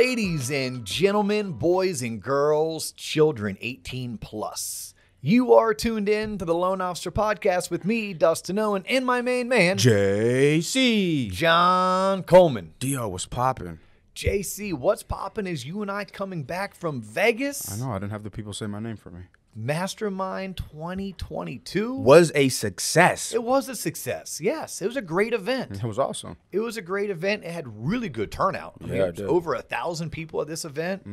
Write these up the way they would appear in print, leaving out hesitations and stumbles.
Ladies and gentlemen, boys and girls, children 18 plus. You are tuned in to the Loan Officer Podcast with me, Dustin Owen, and my main man, JC. John Coleman. Dio, what's poppin'? JC, what's poppin' is you and I coming back from Vegas. I know, I didn't have the people say my name for me. Mastermind 2022 Was a success. It was a success. Yes, it was a great event. It was awesome. It was a great event. It had really good turnout. I mean, Yeah, it it was did. over 1,000 people at this event.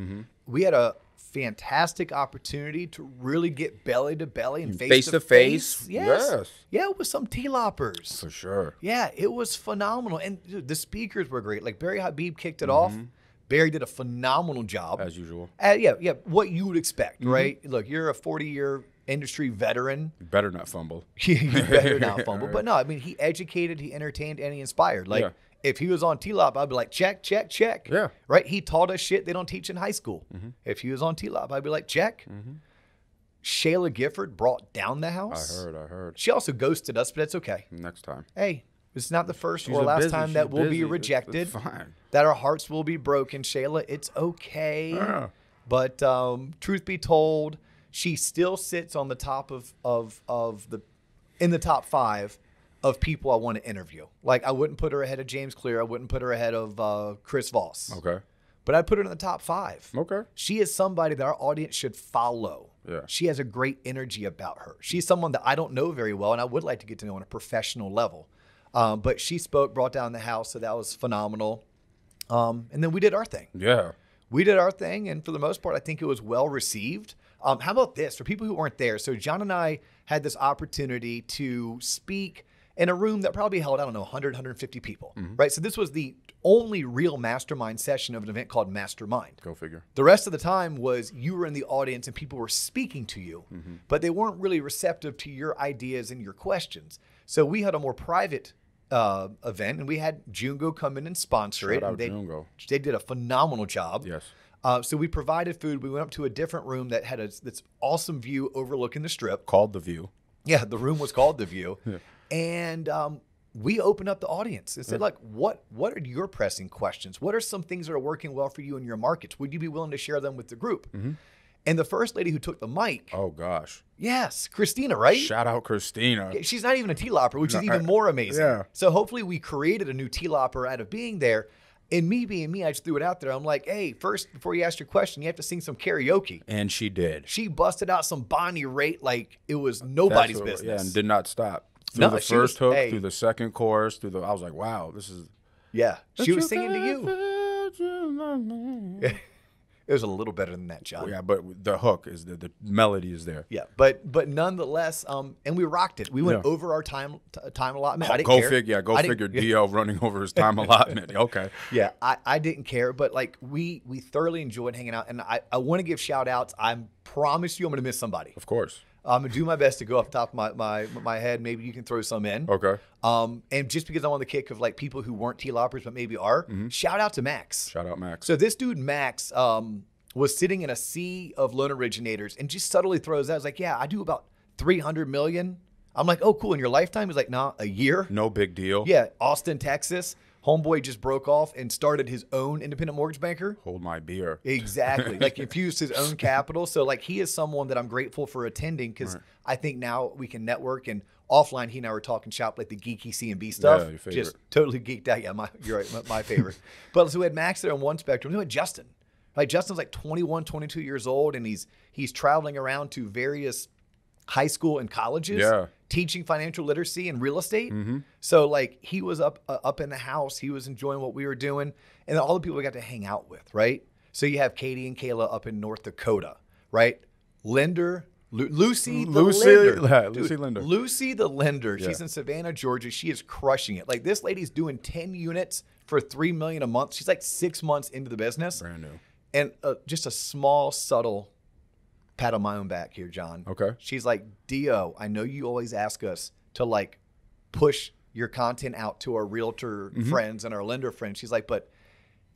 We had a fantastic opportunity to really get belly to belly and face to face. Yes. Yeah, with some T-loppers. For sure. Yeah, it was phenomenal. And dude, the speakers were great. Like Barry Habib kicked it off. Barry did a phenomenal job. As usual. Yeah, what you would expect, right? Look, you're a 40-year industry veteran. You better not fumble. You better not fumble. But no, I mean, he educated, he entertained, and he inspired. Like, Yeah. if he was on T-Lop, I'd be like, check, check, check. Yeah. Right? He taught us shit they don't teach in high school. If he was on T-Lop, I'd be like, check. Shayla Gifford brought down the house. I heard. She also ghosted us, but that's okay. Next time. Hey, it's not the first She's or a last busy- time that she's we'll be busy. rejected. It's fine. That our hearts will be broken, Shayla. It's okay. Yeah. But truth be told, she still sits on the top in the top 5 of people I want to interview. Like, I wouldn't put her ahead of James Clear. I wouldn't put her ahead of Chris Voss. Okay. But I'd put her in the top 5. Okay. She is somebody that our audience should follow. Yeah. She has a great energy about her. She's someone that I don't know very well, and I would like to get to know on a professional level. But she spoke, brought down the house, so that was phenomenal. And then we did our thing. Yeah. We did our thing, and for the most part, I think it was well received. How about this? For people who weren't there, so John and I had this opportunity to speak in a room that probably held, 100, 150 people, right? So this was the only real mastermind session of an event called Mastermind. Go figure. The rest of the time was you were in the audience and people were speaking to you, but they weren't really receptive to your ideas and your questions. So we had a more private event, and we had Jungo come in and sponsor it. Shout out And Jungo. they did a phenomenal job. Yes. So we provided food. We went up to a different room that had this awesome view overlooking the strip. Called The View. Yeah, the room was called The View. And we opened up the audience and said, like, what are your pressing questions? What are some things that are working well for you in your markets? Would you be willing to share them with the group? And the first lady who took the mic, Oh, gosh. yes, Christina, right? Shout out Christina. She's not even a T-lopper, which is even more amazing. Yeah. So hopefully we created a new T-lopper out of being there. And me being me, I just threw it out there. I'm like, hey, first, before you ask your question, you have to sing some karaoke. And she did. She busted out some Bonnie Raitt like it was nobody's That's what- business. Yeah, and did not stop. Through No, the she was- first hook, hey. through the second chorus, I was like, wow, this is. Yeah, she was singing to you. It was a little better than that, John. Yeah, but the hook is the melody is there. Yeah, but nonetheless, and we rocked it. We went Yeah. over our time allotment. I didn't Go care. figure. Yeah, go I didn't- figure. DL running over his time allotment. Okay. Yeah, I didn't care, but like we thoroughly enjoyed hanging out, and I want to give shout outs. I promise you, I'm going to miss somebody. Of course. I'm going to do my best to go off the top of my head. Maybe you can throw some in. Okay. And just because I'm on the kick of like people who weren't T-loppers but maybe are, shout out to Max. Shout out Max. So this dude, Max, was sitting in a sea of loan originators and just subtly throws out, I was like, yeah, I do about 300 million. I'm like, oh, cool. In your lifetime? He's like, nah, a year. No big deal. Yeah, Austin, Texas. Homeboy just broke off and started his own independent mortgage banker. Hold my beer. Exactly. Like infused his own capital. So like he is someone that I'm grateful for attending because I think now we can network, and offline he and I were talking shop like the geeky C&B stuff. Yeah, your favorite. Just totally geeked out. Yeah, you're right, my favorite. But so we had Max there on one spectrum. Then we had Justin. Like Justin's like 21, 22 years old, and he's traveling around to various high school and colleges teaching financial literacy and real estate. So like he was up in the house, he was enjoying what we were doing, and then all the people we got to hang out with, right? So you have Katie and Kayla up in North Dakota, right? Lucy the lender. yeah, Dude, Lucy Linder. Lucy the lender. Yeah. She's in Savannah, Georgia. She is crushing it. Like this lady's doing 10 units for $3 million a month. She's like 6 months into the business. Brand new. And just a small, subtle pat on my own back here, John. Okay. She's like, Dio, I know you always ask us to like push your content out to our realtor friends and our lender friends. She's like, but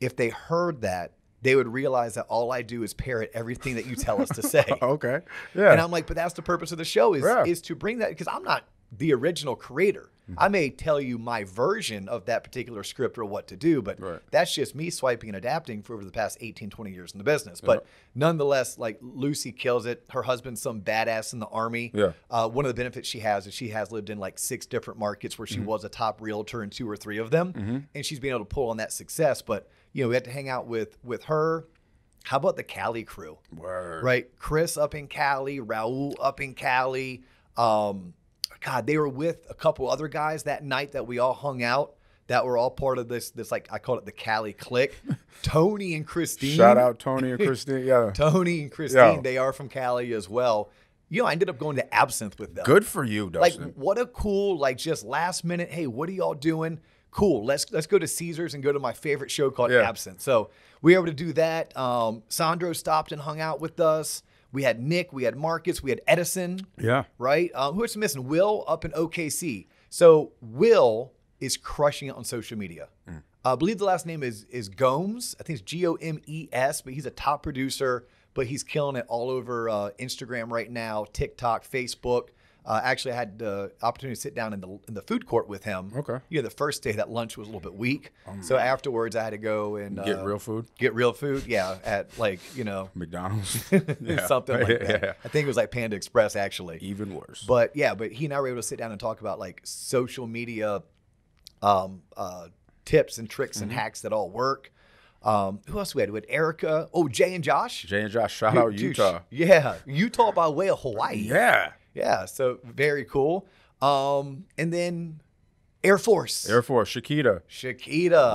if they heard that, they would realize that all I do is parrot everything that you tell us to say. Okay. Yeah. And I'm like, but that's the purpose of the show is Yeah. is to bring that, because I'm not the original creator. I may tell you my version of that particular script or what to do, but that's just me swiping and adapting for over the past 18, 20 years in the business. But nonetheless, like Lucy kills it. Her husband's some badass in the Army. Yeah. One of the benefits she has is she has lived in like 6 different markets where she was a top realtor in 2 or 3 of them. And she's been able to pull on that success. But, you know, we had to hang out with her. How about the Cali crew? Word. Right? Chris up in Cali, Raul up in Cali. God, they were with a couple other guys that night that we all hung out that were all part of this like, I call it the Cali clique. Tony and Christine. Shout out Tony and Christine. Yeah. Tony and Christine, they are from Cali as well. You know, I ended up going to Absinthe with them. Good for you, Dustin. Like, what a cool, like, just last minute, hey, what are y'all doing? Cool, let's go to Caesars and go to my favorite show called Absinthe. So we were able to do that. Sandro stopped and hung out with us. We had Nick, we had Marcus, we had Edison. Yeah. Right? Who was missing? Will up in OKC. So Will is crushing it on social media. I believe the last name is Gomes. I think it's Gomes, but he's a top producer, but he's killing it all over Instagram right now, TikTok, Facebook. Actually, I had the opportunity to sit down in the food court with him. Okay. You know, the first day that lunch was a little bit weak. So afterwards, I had to go and Get real food? Get real food, yeah, at like, you know. McDonald's? Something like that. Yeah. I think it was like Panda Express, actually. Even worse. But yeah, but he and I were able to sit down and talk about like social media tips and tricks and hacks that all work. Who else we had? We had Erica. Oh, Jay and Josh. Jay and Josh, shout out Utah. Yeah, Utah by way of Hawaii. Yeah. Yeah, so very cool. And then Air Force. Shakita.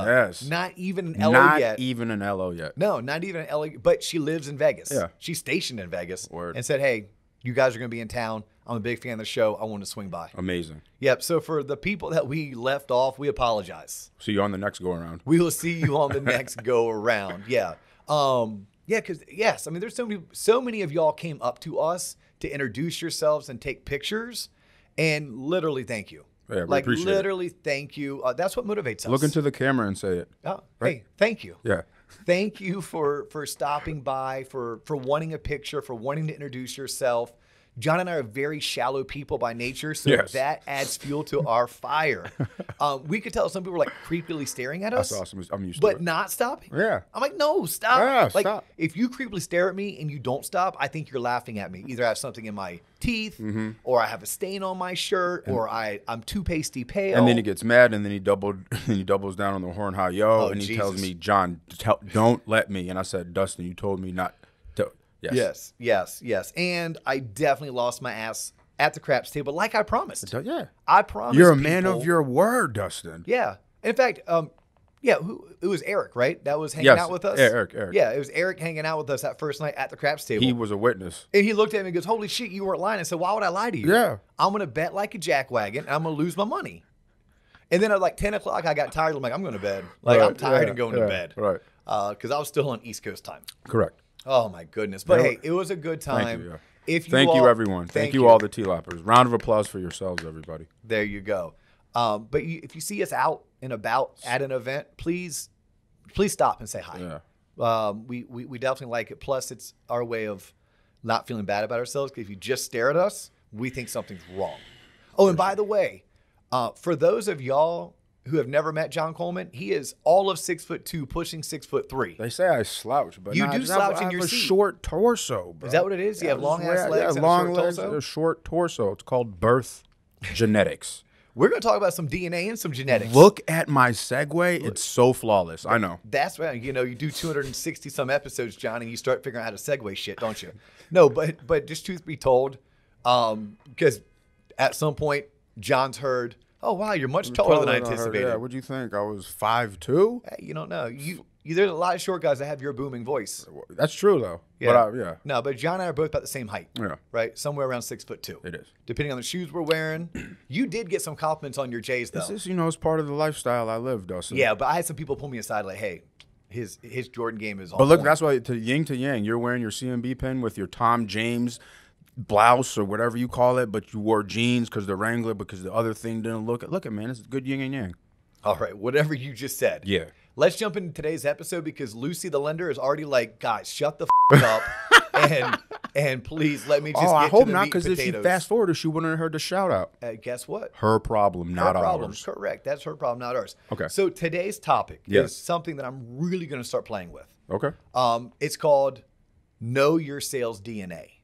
Yes. Not even an LO Not yet. even an LO yet. No, not even an LO, but she lives in Vegas. Yeah. She's stationed in Vegas. Word. And said, hey, you guys are going to be in town. I'm a big fan of the show. I want to swing by. Amazing. Yep. So for the people that we left off, we apologize. See you on the next go around. We will see you on the next go around. Yeah. Yeah, because yes, I mean, there's so many of y'all came up to us to introduce yourselves and take pictures, and literally thank you. Yeah, we like appreciate literally thank you. That's what motivates us. Look into the camera and say it. Oh, Right? Hey, thank you. Yeah. Thank you for stopping by, for wanting a picture, for wanting to introduce yourself. John and I are very shallow people by nature, so that adds fuel to our fire. We could tell some people were like creepily staring at us. That's awesome. I'm used to But it. not stopping. Yeah. I'm like, no, stop. Yeah, like, stop. if you creepily stare at me and you don't stop, I think you're laughing at me. Either I have something in my teeth, or I have a stain on my shirt, or I'm too pasty pale. And then he gets mad, and then he doubles down on the horn, hi yo, and he tells me, John, don't let me. And I said, Dustin, you told me not to. Yes. And I definitely lost my ass at the craps table, like I promised. Yeah. I promised. You're a man of your word, Dustin. Yeah. In fact, it was Eric, right? That was hanging out with us? Eric. Yeah, it was Eric hanging out with us that first night at the craps table. He was a witness. And he looked at me and goes, holy shit, you weren't lying. I said, why would I lie to you? Yeah. I'm going to bet like a jackwagon, and I'm going to lose my money. And then at like 10 o'clock, I got tired. I'm like, I'm going to bed. Like, I'm tired of going to bed. Right. Because I was still on East Coast time. Correct. Oh, my goodness. But hey, it was a good time. Thank you. Thank you, everyone. Thank you, all the T-Lappers. Round of applause for yourselves, everybody. There you go. But if you see us out and about at an event, please stop and say hi. Yeah. We definitely like it. Plus, it's our way of not feeling bad about ourselves. Because if you just stare at us, we think something's wrong. Oh, and by the way, for those of y'all who have never met John Coleman, he is all of 6'2", pushing 6'3". They say I slouch, but you do slouch in your seat. I have a short torso, bro. Is that what it is? You have long ass legs, and long a short legs, torso? and a short torso. It's called birth genetics. We're going to talk about some DNA and some genetics. Look at my segue. It's so flawless. I know. That's right. You know, you do 260 some episodes, John, and you start figuring out how to segue shit, don't you? No, but just truth be told, because at some point, John's heard, oh, wow, you're much taller than I anticipated. Yeah, what'd you think? I was 5'2"? Hey, you don't know. There's a lot of short guys that have your booming voice. That's true, though. Yeah. But No, but John and I are both about the same height. Yeah. Right? Somewhere around 6'2". It is. Depending on the shoes we're wearing. You did get some compliments on your J's, though. This is, it's part of the lifestyle I live, Dustin. Yeah, but I had some people pull me aside like, hey, his Jordan game is on But look, point. that's why, to yang, you're wearing your CMB pin with your Tom James blouse or whatever you call it, but you wore jeans because the Wrangler, because the other thing didn't look at, man, it's good yin and yang. All right, whatever you just said. Yeah. Let's jump into today's episode because Lucy the lender is already like, guys, shut the up and And please let me just Oh, get I to hope the not, meat because and if she potatoes. fast forwarded, she wouldn't have heard the shout out. Guess what? Her problem, not Her problem. ours. Correct. That's her problem, not ours. Okay. So today's topic Yes. is something that I'm really going to start playing with. Okay. It's called Know Your Sales DNA.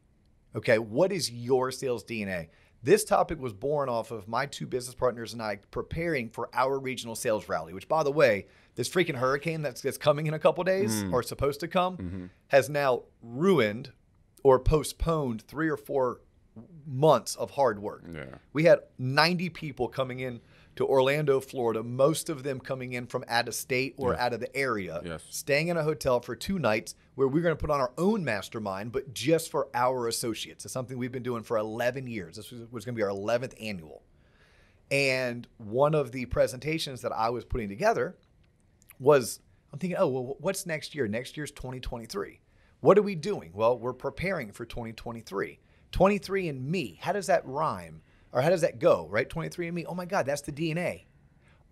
Okay. What is your sales DNA? This topic was born off of my two business partners and I preparing for our regional sales rally, which, by the way, this freaking hurricane that's coming in a couple days or supposed to come has now ruined or postponed 3 or 4 months of hard work. Yeah. We had 90 people coming in to Orlando, Florida, most of them coming in from out of state or out of the area, Yes. staying in a hotel for 2 nights where we're going to put on our own mastermind, but just for our associates. It's something we've been doing for 11 years. This was going to be our 11th annual. And one of the presentations that I was putting together was, I'm thinking, oh, well, what's next year? Next year's 2023. What are we doing? Well, we're preparing for 2023. 23andMe, how does that rhyme? Or how does that go, right? 23andMe, oh my God, that's the DNA.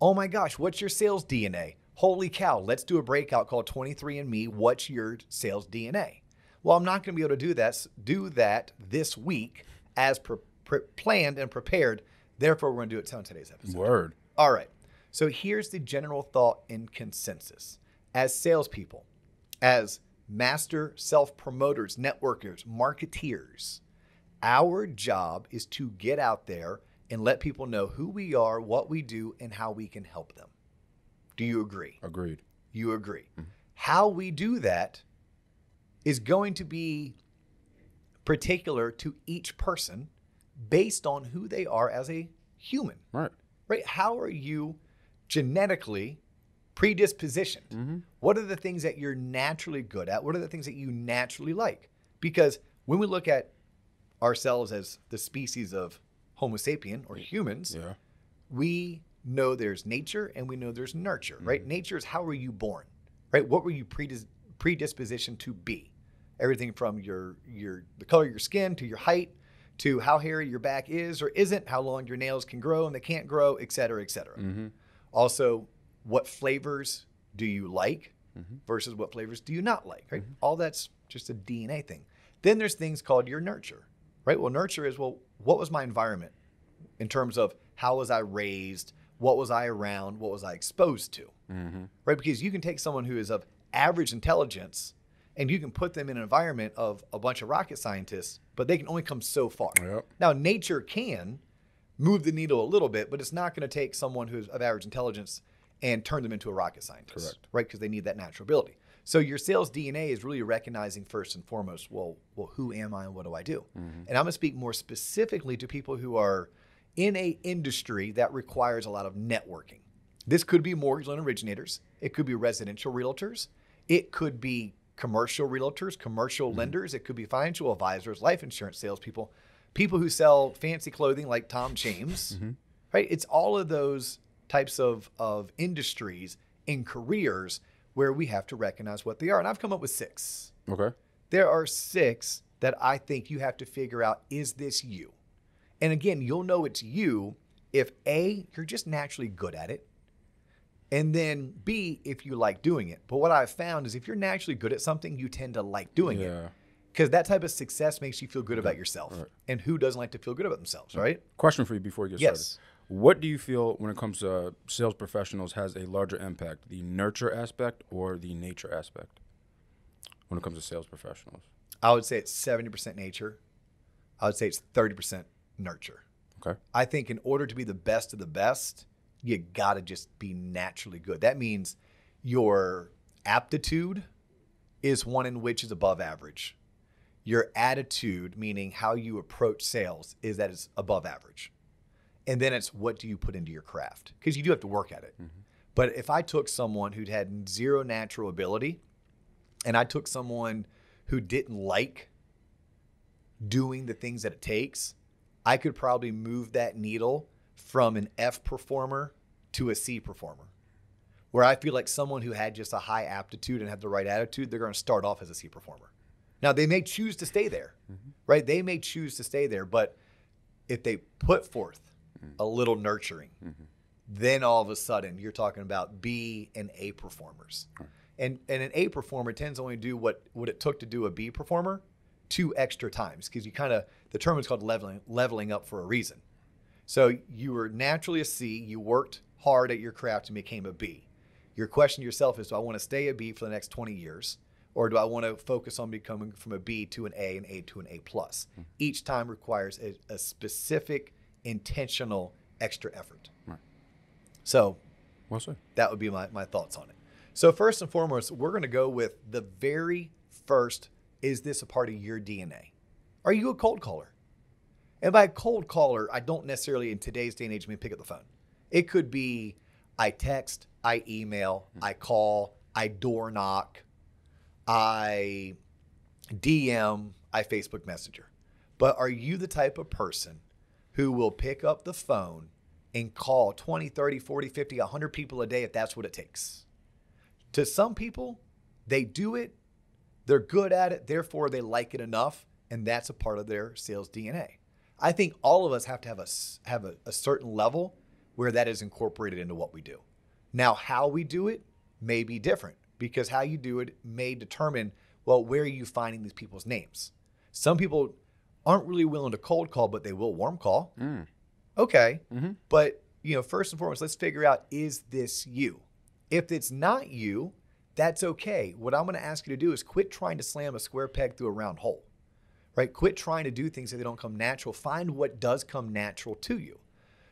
Oh my gosh, what's your sales DNA? Holy cow, let's do a breakout called 23andMe, what's your sales DNA? Well, I'm not going to be able to do that this week as planned and prepared. Therefore, we're going to do it on today's episode. Word. All right. So here's the general thought and consensus. As salespeople, as master self-promoters, networkers, marketeers, our job is to get out there and let people know who we are, what we do, and how we can help them. Do you agree? Agreed. You agree. Mm-hmm. How we do that is going to be particular to each person based on who they are as a human. Right. Right? How are you genetically predispositioned? Mm-hmm. What are the things that you're naturally good at? What are the things that you naturally like? Because when we look at ourselves as the species of Homo sapien or humans, we know there's nature and we know there's nurture, right? Nature is how were you born, right? What were you predispositioned to be? Everything from the color of your skin to your height to how hairy your back is or isn't, how long your nails can grow and they can't grow, et cetera, et cetera. Mm-hmm. Also, what flavors do you like versus what flavors do you not like, right? All that's just a DNA thing. Then there's things called your nurture, right? Well, nurture is, well, what was my environment in terms of how was I raised? What was I around? What was I exposed to? Right? Because you can take someone who is of average intelligence and you can put them in an environment of a bunch of rocket scientists, but they can only come so far. Yep. Now, nature can move the needle a little bit, but it's not going to take someone who's of average intelligence and turn them into a rocket scientist. Correct. Right? Because they need that natural ability. So your sales DNA is really recognizing first and foremost, well, who am I and what do I do? And I'm going to speak more specifically to people who are in a industry that requires a lot of networking. This could be mortgage loan originators. It could be residential realtors. It could be commercial realtors, commercial lenders. It could be financial advisors, life insurance salespeople, people who sell fancy clothing like Tom James, right? It's all of those types of industries and careers where we have to recognize what they are. And I've come up with 6. Okay. There are 6 that I think you have to figure out, is this you? And again, you'll know it's you if A, you're just naturally good at it, and then B, if you like doing it. But what I've found is if you're naturally good at something, you tend to like doing it. Because that type of success makes you feel good about yourself. Right. And who doesn't like to feel good about themselves, right? Question for you before you get started. What do you feel when it comes to sales professionals has a larger impact, the nurture aspect or the nature aspect when it comes to sales professionals? I would say it's 70% nature. I would say it's 30% nurture. Okay. I think in order to be the best of the best, you got to just be naturally good. That means your aptitude is one in which is above average. Your attitude, meaning how you approach sales, is that it's above average. And then it's what do you put into your craft? Because you do have to work at it. But if I took someone who'd had 0 natural ability and I took someone who didn't like doing the things that it takes, I could probably move that needle from an F performer to a C performer. Where I feel like someone who had just a high aptitude and had the right attitude, they're going to start off as a C performer. Now, they may choose to stay there, right? They may choose to stay there, but if they put forth a little nurturing, then all of a sudden you're talking about B and A performers. And an A performer tends to only do what it took to do a B performer 2 extra times because the term is called leveling up for a reason. So you were naturally a C, you worked hard at your craft and became a B. Your question to yourself is, do I want to stay a B for the next 20 years? Or do I want to focus on becoming from a B to an A to an A+? Each time requires a specific, intentional, extra effort. Right. So Well said. that would be my thoughts on it. So first and foremost, we're going to go with the very first, is this a part of your DNA? Are you a cold caller? And by cold caller, I don't necessarily in today's day and age mean pick up the phone. It could be I text, I email, I call, I door knock, I DM, I Facebook Messenger. But are you the type of person who will pick up the phone and call 20, 30, 40, 50, 100 people a day if that's what it takes? To some people, they do it, they're good at it, therefore they like it enough, and that's a part of their sales DNA. I think all of us have to have a certain level where that is incorporated into what we do. Now, how we do it may be different because how you do it may determine, well, where are you finding these people's names? Some people aren't really willing to cold call, but they will warm call. Okay. But, first and foremost, let's figure out, is this you? If it's not you, that's okay. What I'm going to ask you to do is quit trying to slam a square peg through a round hole, right? Quit trying to do things that they don't come natural. Find what does come natural to you.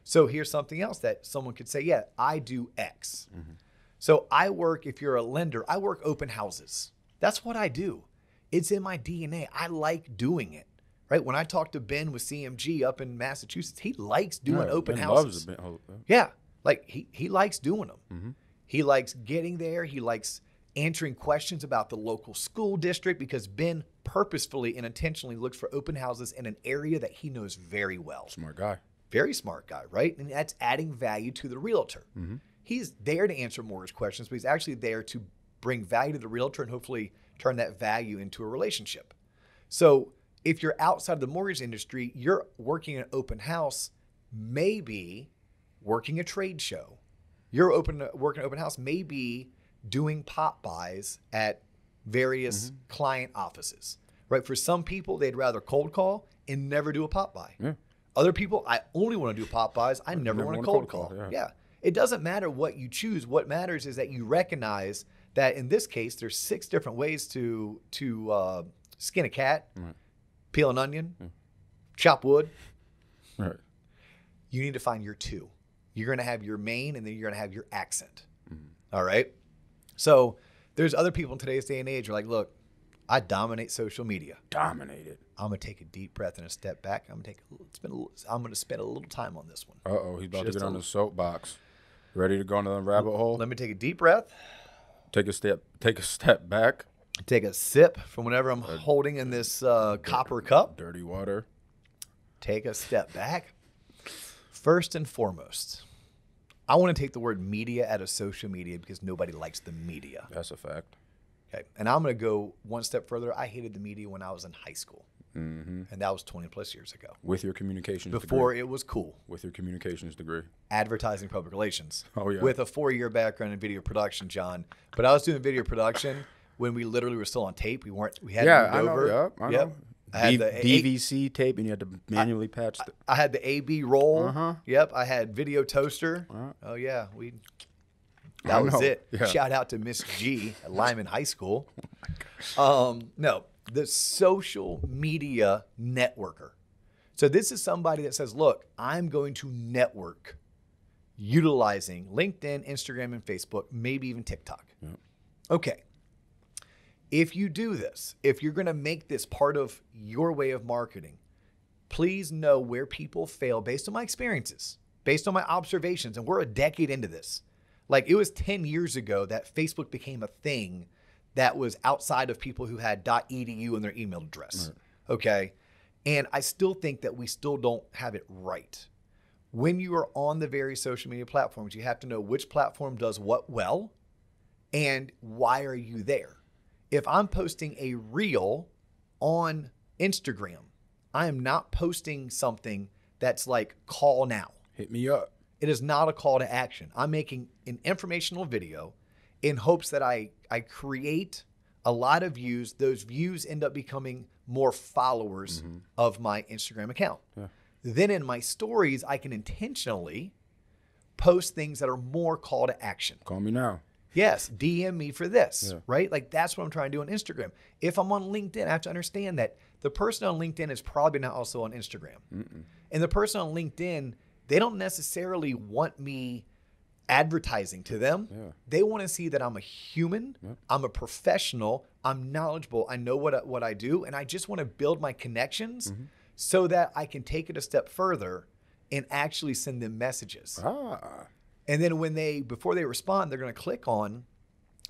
So here's something else that someone could say, yeah, I do X. So if you're a lender, I work open houses. That's what I do. It's in my DNA. I like doing it, right? When I talk to Ben with CMG up in Massachusetts, he likes doing open houses. Yeah, like he likes doing them. He likes getting there. He likes answering questions about the local school district because Ben purposefully and intentionally looks for open houses in an area that he knows very well. Smart guy. Very smart guy, right? And that's adding value to the realtor. He's there to answer mortgage questions, but he's actually there to bring value to the realtor and hopefully turn that value into a relationship. So if you're outside of the mortgage industry, you're working an open house, maybe working a trade show. Working an open house, maybe doing pop buys at various client offices, right? For some people, they'd rather cold call and never do a pop buy. Other people, I only want to do pop buys. I never want to cold call. Yeah. It doesn't matter what you choose. What matters is that you recognize that in this case, there's 6 different ways to skin a cat, peel an onion, chop wood. Right. You need to find your 2. You're going to have your main and then you're going to have your accent. All right. So there's other people in today's day and age who are like, look, I dominate social media. Dominated. I'm going to take a deep breath and a step back. I'm going to spend a little time on this one. He's about to get on the soapbox. Ready to go into the rabbit hole? Let me take a deep breath. Take a step back. Take a sip from whatever I'm holding in this copper cup. Dirty water. Take a step back. First and foremost, I want to take the word media out of social media because nobody likes the media. That's a fact. Okay. And I'm going to go one step further. I hated the media when I was in high school. And that was 20 plus years ago. With your communications Before degree. It was cool. With your communications degree. Advertising public relations. Oh, yeah. With a 4-year background in video production, John. But I was doing video production when we literally were still on tape. We had moved over. I know. I had the DVC tape, and you had to manually patch. I had the AB roll. Yep. I had video toaster. Oh yeah, that was it. Yeah. Shout out to Miss G at Lyman High School. No, the social media networker. So this is somebody that says, look, I'm going to network utilizing LinkedIn, Instagram, and Facebook, maybe even TikTok. Yep. Okay. If you do this, if you're going to make this part of your way of marketing, please know where people fail based on my experiences, based on my observations. And we're a decade into this. Like it was 10 years ago that Facebook became a thing that was outside of people who had .edu in their email address. Right. Okay. And I still think that we still don't have it right. When you are on the various social media platforms, you have to know which platform does what well and why are you there. If I'm posting a reel on Instagram, I am not posting something that's like call now. Hit me up. It is not a call to action. I'm making an informational video in hopes that I create a lot of views. Those views end up becoming more followers of my Instagram account. Yeah. Then in my stories, I can intentionally post things that are more call to action. Call me now. Yes, DM me for this, Yeah. right? Like that's what I'm trying to do on Instagram. If I'm on LinkedIn, I have to understand that the person on LinkedIn is probably not also on Instagram. And the person on LinkedIn, they don't necessarily want me advertising to them. Yeah. They want to see that I'm a human, Yeah. I'm a professional, I'm knowledgeable, I know what I do, and I just want to build my connections so that I can take it a step further and actually send them messages. Ah. And then before they respond, they're going to click on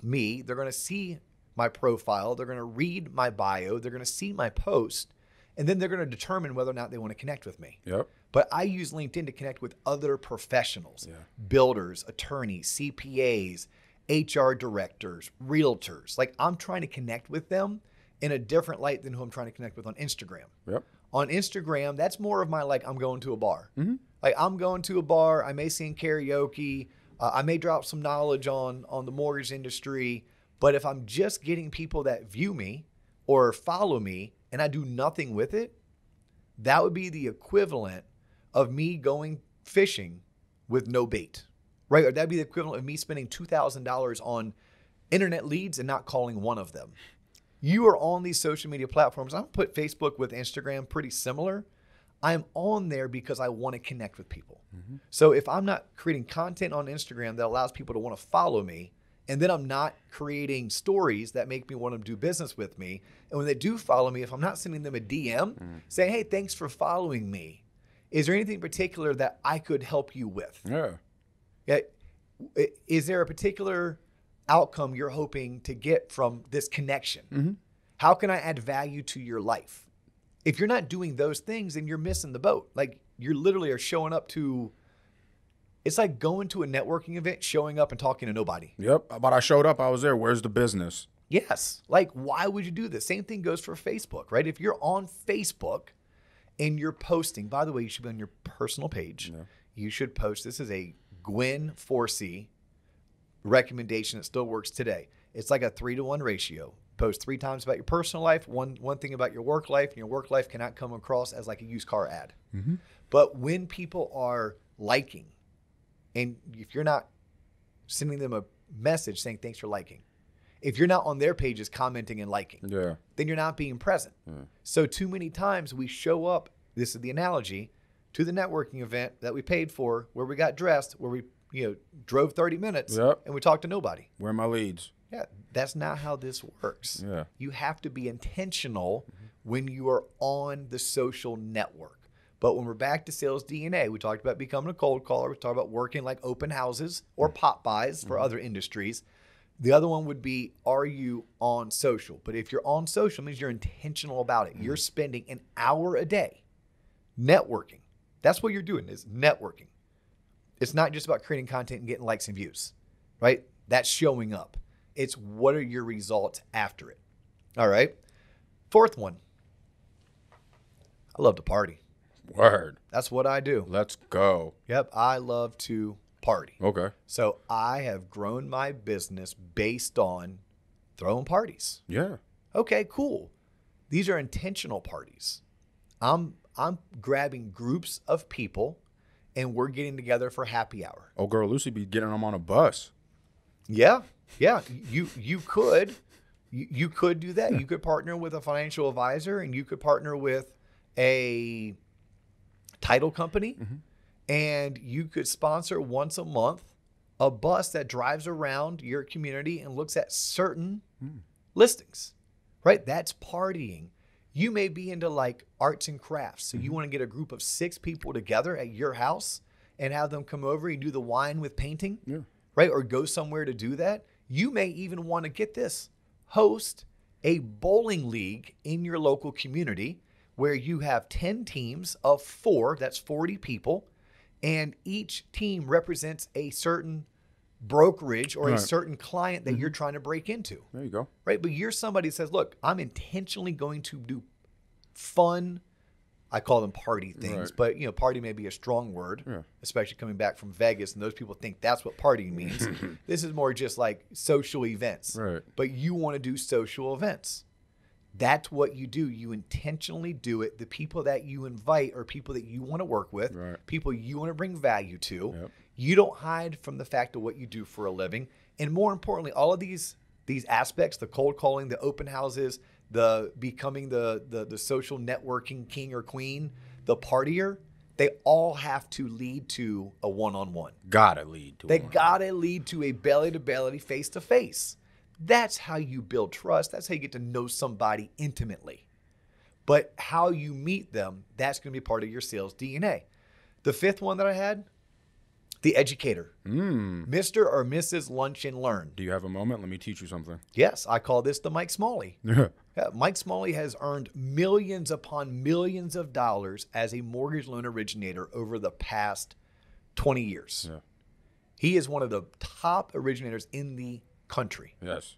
me. They're going to see my profile. They're going to read my bio. They're going to see my post. And then they're going to determine whether or not they want to connect with me. Yep. But I use LinkedIn to connect with other professionals, Yeah. builders, attorneys, CPAs, HR directors, realtors. Like I'm trying to connect with them in a different light than who I'm trying to connect with on Instagram. Yep. On Instagram, that's more of my like I'm going to a bar. Like I'm going to a bar. I may sing karaoke. I may drop some knowledge on the mortgage industry. But if I'm just getting people that view me or follow me and I do nothing with it, that would be the equivalent of me going fishing with no bait, right? Or that'd be the equivalent of me spending $2,000 on internet leads and not calling one of them. You are on these social media platforms. I'll put Facebook with Instagram pretty similar. I'm on there because I want to connect with people. So if I'm not creating content on Instagram that allows people to want to follow me, and then I'm not creating stories that make me want to do business with me, and when they do follow me, if I'm not sending them a DM saying, hey, thanks for following me, is there anything particular that I could help you with? Yeah. Yeah. Is there a particular outcome you're hoping to get from this connection? How can I add value to your life? If you're not doing those things, then you're missing the boat. Like you literally are showing up to, it's like going to a networking event, showing up and talking to nobody. Yep. But I showed up. I was there. Where's the business? Yes. Like, why would you do this? Same thing goes for Facebook, right? If you're on Facebook and you're posting, by the way, you should be on your personal page. Yeah. You should post. This is a Gwen Forsey recommendation that still works today. It's like a 3-to-1 ratio. Post 3 times about your personal life, one thing about your work life, and your work life cannot come across as like a used car ad. But when people are liking, and if you're not sending them a message saying thanks for liking, if you're not on their pages commenting and liking, Yeah. then you're not being present. So too many times we show up, this is the analogy, to the networking event that we paid for, where we got dressed, where we drove 30 minutes, Yep. and we talked to nobody. Where are my leads? Yeah, that's not how this works. Yeah. You have to be intentional when you are on the social network. But when we're back to sales DNA, we talked about becoming a cold caller. We talked about working like open houses or pop buys for other industries. The other one would be, are you on social? But if you're on social, it means you're intentional about it. You're spending an hour a day networking. That's what you're doing, is networking. It's not just about creating content and getting likes and views, right? That's showing up. It's what are your results after it. All right. 4th one. I love to party. Word. That's what I do. Let's go. Yep. I love to party. Okay. So I have grown my business based on throwing parties. Yeah. Okay, cool. These are intentional parties. I'm grabbing groups of people and we're getting together for happy hour. Oh, girl, Lucy be getting them on a bus. Yeah. You could do that. You could partner with a financial advisor and you could partner with a title company and you could sponsor once a month a bus that drives around your community and looks at certain listings, right? That's partying. You may be into like arts and crafts. So you want to get a group of 6 people together at your house and have them come over and do the wine with painting, right? Or go somewhere to do that. You may even want to get this, host a bowling league in your local community where you have 10 teams of 4, that's 40 people, and each team represents a certain brokerage or a certain client that you're trying to break into. There you go. Right? But you're somebody that says, look, I'm intentionally going to do fun, I call them party things, but party may be a strong word, especially coming back from Vegas, and those people think that's what partying means. This is more just like social events. Right. But you want to do social events. That's what you do. You intentionally do it. The people that you invite are people that you want to work with, Right. people you want to bring value to. Yep. You don't hide from the fact of what you do for a living. And more importantly, all of these aspects, the cold calling, the open houses, the becoming the social networking king or queen, the partier, they all have to lead to a one-on-one. Gotta lead to They one. gotta lead to a belly-to-belly, face-to-face. That's how you build trust. That's how you get to know somebody intimately. But how you meet them, that's going to be part of your sales DNA. The fifth one that I had, the educator. Mr. or Mrs. Lunch and Learn. Do you have a moment? Let me teach you something. Yes, I call this the Mike Smalley. Yeah. Mike Smalley has earned millions upon millions of dollars as a mortgage loan originator over the past 20 years. Yeah. He is one of the top originators in the country. Yes.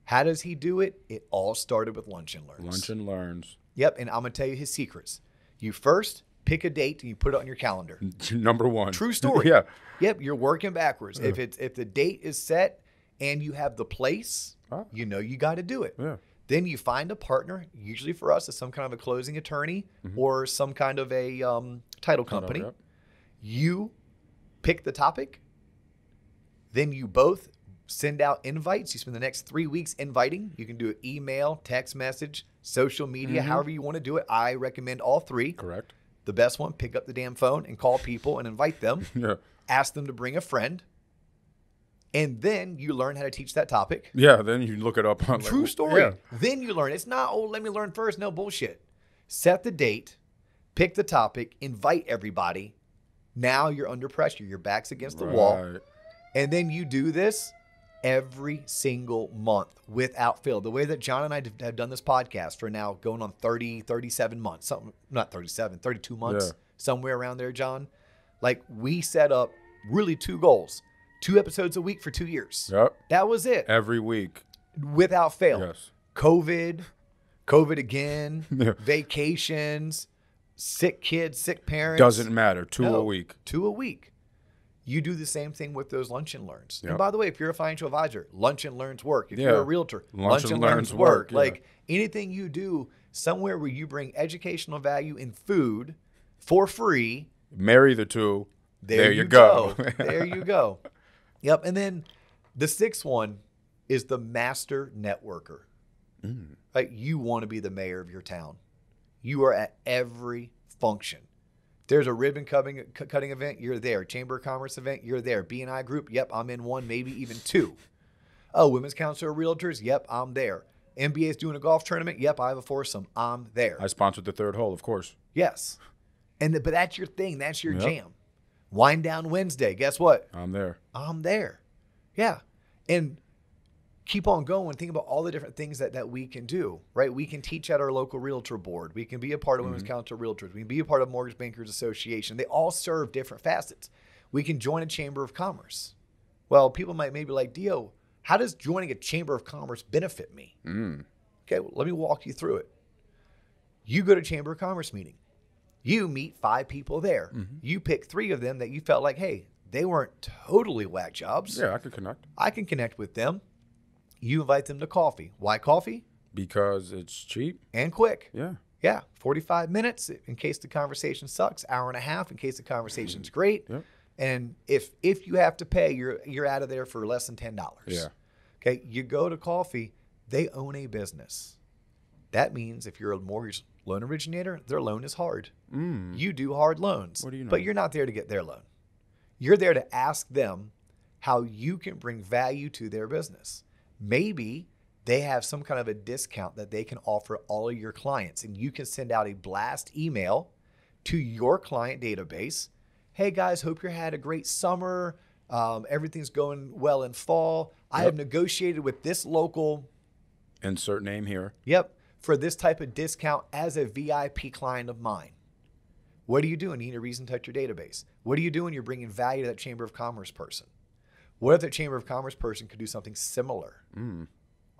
How does he do it? It all started with Lunch and Learns. Lunch and Learns. Yep, and I'm going to tell you his secrets. You first pick a date and you put it on your calendar. Number one. True story. Yeah. Yep, you're working backwards. If the date is set and you have the place, you know you got to do it. Yeah. Then you find a partner. Usually for us, it's some kind of a closing attorney or some kind of a title company. Yep. You pick the topic. Then you both send out invites. You spend the next 3 weeks inviting. You can do an email, text message, social media, however you want to do it. I recommend all three. Correct. The best one, pick up the damn phone and call people and invite them. Yeah. Ask them to bring a friend. And then you learn how to teach that topic. Yeah. Then you look it up on True story. Yeah. Then you learn. It's not, oh, let me learn first. No bullshit. Set the date, pick the topic, invite everybody. Now you're under pressure. Your back's against the wall. Right. And then you do this every single month without fail. The way that John and I have done this podcast for now going on 37 months, something, not 37, 32 months, Yeah. somewhere around there, John. Like we set up really 2 goals, 2 episodes a week for 2 years. Yep. That was it Every week. without fail. Yes. COVID again, Yeah. vacations, sick kids, sick parents. Doesn't matter. 2 No, a week. 2 a week. You do the same thing with those Lunch and Learns. Yep. And by the way, if you're a financial advisor, Lunch and Learns work. If Yeah. you're a realtor, Lunch Lunch and and Learns Learns work, work. yeah. Like anything you do somewhere where you bring educational value in food for free, Marry the two. there you go. There you go. Yep. And then the 6th one is the master networker. Like you want to be the mayor of your town. You are at every function. There's a ribbon cutting event, you're there. Chamber of Commerce event, you're there. B&I group, yep, I'm in 1, maybe even 2. Oh, Women's Council of Realtors, yep, I'm there. NBA's doing a golf tournament, yep, I have a foursome, I'm there. I sponsored the 3rd hole, of course. Yes. But that's your thing, that's your Yep. jam. Wind Down Wednesday, guess what? I'm there. I'm there. Yeah. And keep on going. Think about all the different things that we can do, right? We can teach at our local realtor board. We can be a part of Women's Council of Realtors. We can be a part of Mortgage Bankers Association. They all serve different facets. We can join a Chamber of Commerce. Well, people might maybe like, Dio, how does joining a Chamber of Commerce benefit me? Okay, well, let me walk you through it. You go to Chamber of Commerce meeting. You meet 5 people there. You pick 3 of them that you felt like, hey, they weren't totally whack jobs. Yeah, I could connect. I can connect with them. You invite them to coffee. Why coffee? Because it's cheap. And quick. Yeah. Yeah, 45 minutes in case the conversation sucks, hour and a half in case the conversation's great. Yep. And if you have to pay, you're out of there for less than $10. Yeah. Okay, you go to coffee, they own a business. That means if you're a mortgage loan originator, their loan is hard. You do hard loans. What do you know? But you're not there to get their loan. You're there to ask them how you can bring value to their business. Maybe they have some kind of a discount that they can offer all of your clients, and you can send out a blast email to your client database. Hey guys, hope you had a great summer. Everything's going well in fall. I have negotiated with this local, Insert name here. for this type of discount as a VIP client of mine. What are you doing? You need a reason to touch your database. What are you doing? You're bringing value to that Chamber of Commerce person. What if that Chamber of Commerce person could do something similar?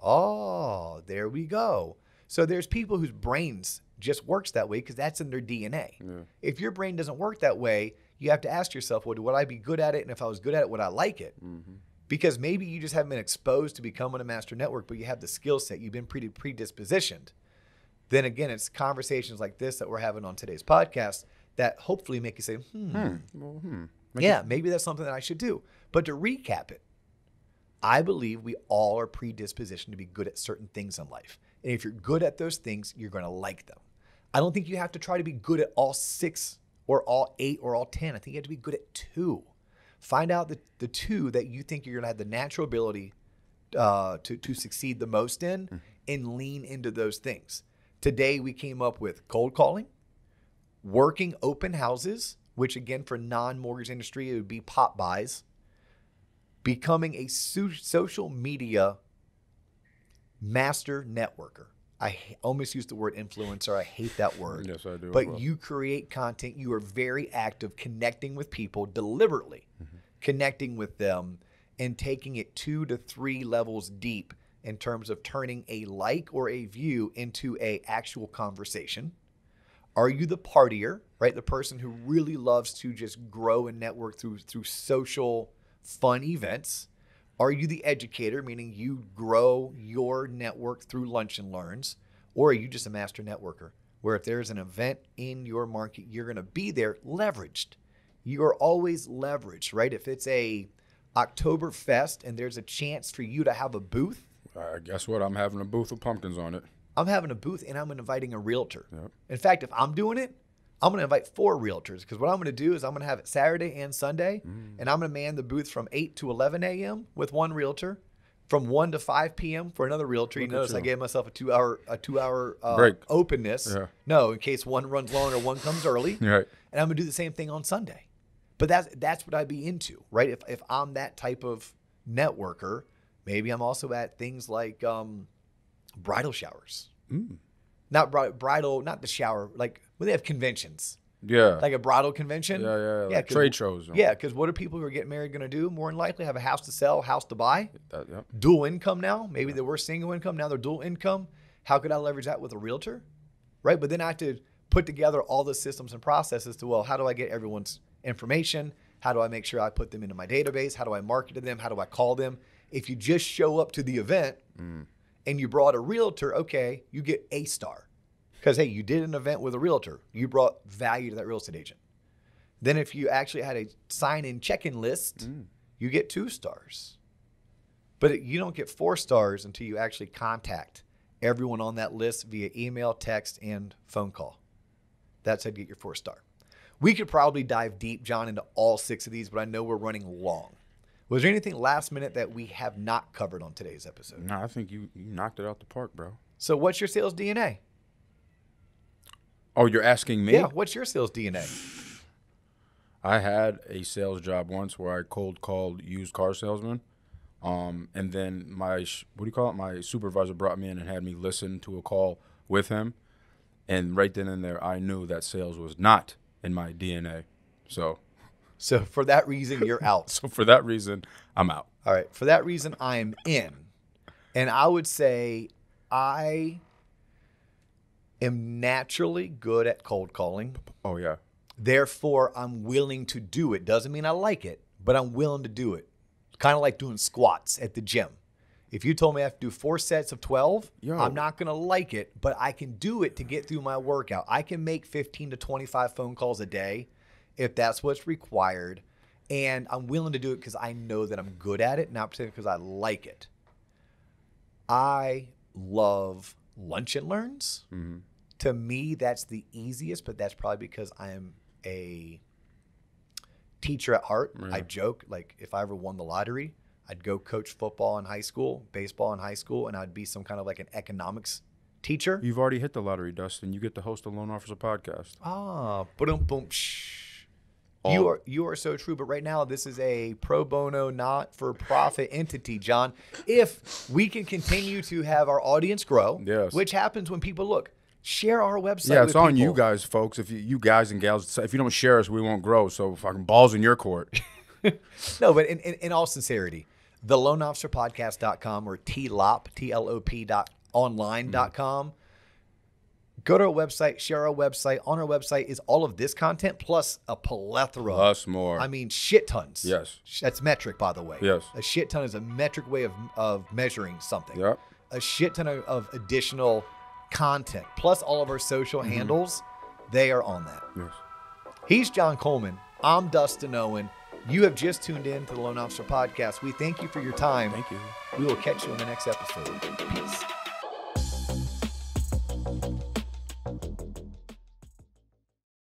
Oh, there we go. So there's people whose brains just works that way because that's in their DNA. If your brain doesn't work that way, you have to ask yourself, well, would I be good at it? And if I was good at it, would I like it? Because maybe you just haven't been exposed to becoming a master network, but you have the skill set. You've been pretty predispositioned. then again, it's conversations like this that we're having on today's podcast that hopefully make you say, maybe that's something that I should do. But to recap it, I believe we all are predispositioned to be good at certain things in life. And if you're good at those things, you're going to like them. I don't think you have to try to be good at all 6 or all 8 or all 10. I think you have to be good at 2. Find out the 2 that you think you're going to have the natural ability to succeed the most in, and lean into those things. Today, we came up with cold calling, working open houses, which again, for non-mortgage industry, it would be pop buys, becoming a social media master networker. I almost used the word influencer. I hate that word. Yes, I do. But you create content. You are very active connecting with people deliberately, connecting with them and taking it 2 to 3 levels deep in terms of turning a like or a view into a actual conversation. Are you the partier, right? The person who really loves to just grow and network through social fun events? Are you the educator, meaning you grow your network through lunch and learns? Or are you just a master networker, where if there's an event in your market, you're going to be there leveraged? You're always leveraged, right? If it's a Oktoberfest and there's a chance for you to have a booth. Guess what? I'm having a booth with pumpkins on it. I'm having a booth and I'm inviting a realtor. Yep. In fact, if I'm doing it, I'm going to invite 4 realtors, because what I'm going to do is I'm going to have it Saturday and Sunday, and I'm going to man the booth from 8 to 11 a.m. with one realtor, from 1 to 5 p.m. for another realtor. You notice I gave myself a 2-hour break openness. Yeah. No, in case one runs long or one comes early. Right. And I'm going to do the same thing on Sunday. But that's what I'd be into, right? If I'm that type of networker, maybe I'm also at things like bridal showers. Not bridal, not the shower, like when they have conventions. Yeah. Like a bridal convention. Yeah. Like trade shows. Yeah, because what are people who are getting married going to do? More than likely have a house to sell, house to buy. Yep. Dual income now. Maybe they were single income, now they're dual income. How could I leverage that with a realtor? Right? But then I have to put together all the systems and processes to, well, how do I get everyone's information? How do I make sure I put them into my database? How do I market to them? How do I call them? If you just show up to the event and you brought a realtor, okay, you get a star. Because, hey, you did an event with a realtor. You brought value to that real estate agent. Then if you actually had a sign-in check-in list, you get 2 stars. But you don't get 4 stars until you actually contact everyone on that list via email, text, and phone call. That's how you get your 4-star. We could probably dive deep, John, into all 6 of these, but I know we're running long. Was there anything last minute that we have not covered on today's episode? No, I think you knocked it out the park, bro. So what's your sales DNA? Oh, you're asking me? Yeah, what's your sales DNA? I had a sales job once where I cold called used car salesmen. And then my supervisor brought me in and had me listen to a call with him. And right then and there, I knew that sales was not in my DNA. So for that reason, you're out. So for that reason, I'm out. All right. For that reason, I'm in. And I would say I am naturally good at cold calling. Oh, yeah. Therefore, I'm willing to do it. Doesn't mean I like it, but I'm willing to do it. Kind of like doing squats at the gym. If you told me I have to do 4 sets of 12, I'm not going to like it, but I can do it to get through my workout. I can make 15 to 25 phone calls a day if that's what's required. And I'm willing to do it because I know that I'm good at it, not particularly because I like it. I love lunch and learns. Mm-hmm. To me, that's the easiest, but that's probably because I am a teacher at heart. Yeah. I joke, like if I ever won the lottery, I'd go coach football in high school, baseball in high school, and I'd be some kind of like an economics teacher. You've already hit the lottery, Dustin. You get to host a Loan Officer podcast. Boom, boom, shh. You are so true, but right now this is a pro bono, not-for-profit entity, John. If we can continue to have our audience grow, which happens when people look, share our website. Yeah, it's on you guys, folks. If you guys and gals, if you don't share us, we won't grow. So fucking balls in your court. No, but in all sincerity, the loanofficerpodcast.com or TLOP.online.com. Go to our website, share our website. On our website is all of this content plus a plethora. Plus more. I mean, shit tons. Yes. That's metric, by the way. Yes. A shit ton is a metric way of measuring something. Yep. A shit ton of additional content, plus all of our social handles, they are on that. Yes. He's John Coleman. I'm Dustin Owen. You have just tuned in to the Loan Officer Podcast. We thank you for your time. Thank you. We will catch you in the next episode. Peace.